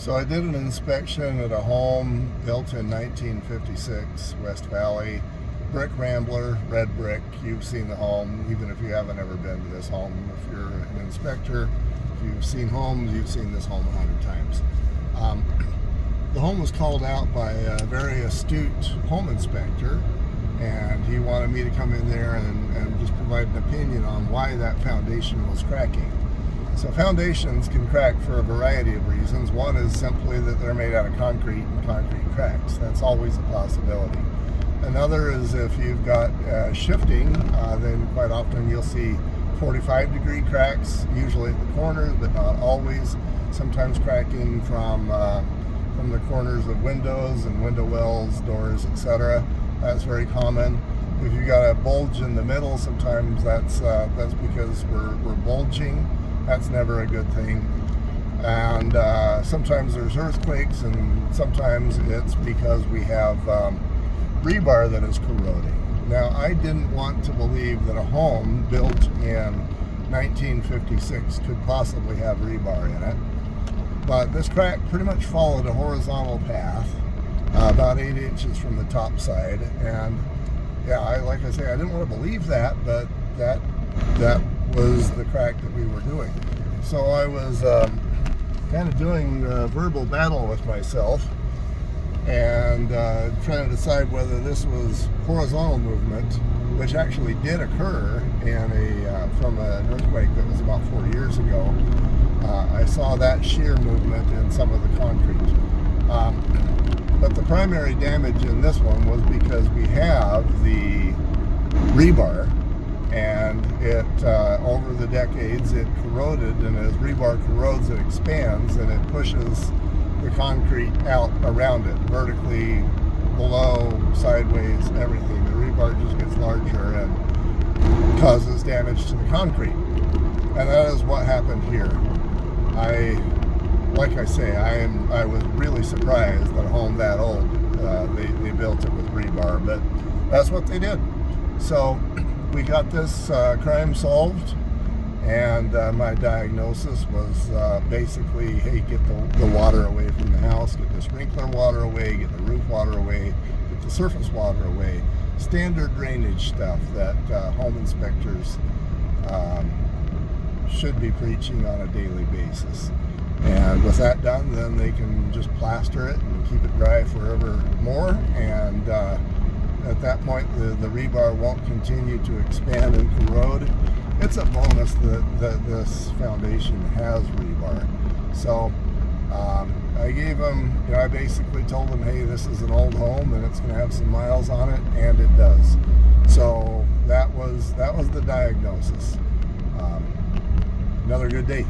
So I did an inspection at a home built in 1956, West Valley, brick rambler, red brick. You've seen the home, even if you haven't ever been to this home. If you're an inspector, if you've seen homes, you've seen this home 100 times. The home was called out by a very astute home inspector, and he wanted me to come in there and just provide an opinion on why that foundation was cracking. So foundations can crack for a variety of reasons. One is simply that they're made out of concrete and concrete cracks. That's always a possibility. Another is if you've got shifting, then quite often you'll see 45-degree cracks, usually at the corners, but not always. Sometimes cracking from the corners of windows and window wells, doors, etc. That's very common. If you've got a bulge in the middle, sometimes that's because we're bulging. That's never a good thing. And sometimes there's earthquakes, and sometimes it's because we have rebar that is corroding. Now, I didn't want to believe that a home built in 1956 could possibly have rebar in it, but this crack pretty much followed a horizontal path about 8 inches from the top side. And yeah, like I say, I didn't want to believe that, but that was the crack that we were doing. So I was kind of doing a verbal battle with myself and trying to decide whether this was horizontal movement, which actually did occur from an earthquake that was about 4 years ago. I saw that shear movement in some of the concrete. But the primary damage in this one was because we have the rebar, and it over the decades it corroded, and as rebar corrodes it expands and it pushes the concrete out around it, vertically, below, sideways, everything. The rebar just gets larger and causes damage to the concrete, and that is what happened here. Like I say, I was really surprised that a home that old, they built it with rebar, but that's what they did. So we got this crime solved, and my diagnosis was basically, hey, get the water away from the house, get the sprinkler water away, get the roof water away, get the surface water away. Standard drainage stuff that home inspectors should be preaching on a daily basis. And with that done, then they can just plaster it and keep it dry forever more. And at that point, the rebar won't continue to expand and corrode. It's a bonus that this foundation has rebar. So I gave them, I basically told them, hey, this is an old home and it's going to have some miles on it, and it does. So that was the diagnosis. Another good day.